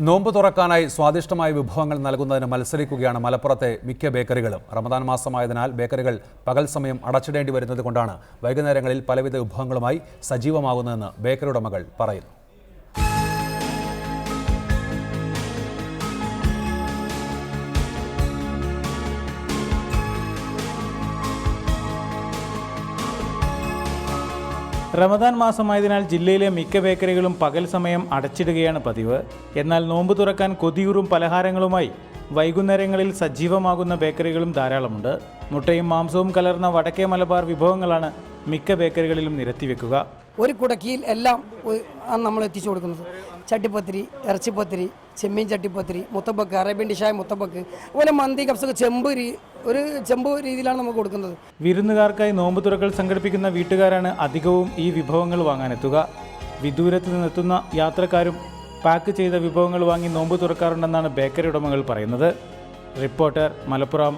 നോമ്പ് തുറക്കാനായി സ്വാദിഷ്ടമായ വിഭവങ്ങൾ നൽകുന്നതിന് മത്സരിക്കുകയാണ് മലപ്പുറത്തെ മിക്ക ബേക്കറികളും. റമദാൻ മാസമായതിനാൽ ബേക്കറികൾ പകൽ സമയം അടച്ചിടേണ്ടി വരുന്നത് കൊണ്ടാണ് വൈകുന്നേരങ്ങളിൽ പലവിധ വിഭവങ്ങളുമായി സജീവമാകുന്നതെന്ന് ബേക്കറി ഉടമകൾ പറയുന്നു. റമദാൻ മാസമായതിനാൽ ജില്ലയിലെ മിക്ക ബേക്കറികളും പകൽ സമയം അടച്ചിടുകയാണ് പതിവ്. എന്നാൽ നോമ്പ് തുറക്കാൻ കൊതിയൂറും പലഹാരങ്ങളുമായി വൈകുന്നേരങ്ങളിൽ സജീവമാകുന്ന ബേക്കറികളും ധാരാളമുണ്ട്. മുട്ടയും മാംസവും കലർന്ന വടക്കേ മലബാർ വിഭവങ്ങളാണ് മിക്ക ബേക്കറികളിലും നിരത്തിവെക്കുക. ഒരു കുടക്കിയിൽ എല്ലാം നമ്മൾ എത്തിച്ചു കൊടുക്കുന്നത്. ചട്ടിപ്പത്തിരി, ഇറച്ചിപ്പത്തിരി, ചെമ്മീൻ ചട്ടിപ്പത്തിരി, മുത്തപ്പക്ക്, അറേബ്യൻ ഡിഷായ മുത്തപ്പക്ക്, അതുപോലെ മന്തി, കപ്സൊക്കെ ഒരു ചെമ്പ് രീതിയിലാണ് നമുക്ക് കൊടുക്കുന്നത്. വിരുന്നുകാർക്കായി നോമ്പ് തുറക്കൽ സംഘടിപ്പിക്കുന്ന വീട്ടുകാരാണ് അധികവും ഈ വിഭവങ്ങൾ വാങ്ങാനെത്തുക. വിദൂരത്ത് നിന്നെത്തുന്ന യാത്രക്കാരും പാക്ക് ചെയ്ത വിഭവങ്ങൾ വാങ്ങി നോമ്പ് തുറക്കാറുണ്ടെന്നാണ് ബേക്കറി ഉടമകൾ പറയുന്നത്. റിപ്പോർട്ടർ, മലപ്പുറം.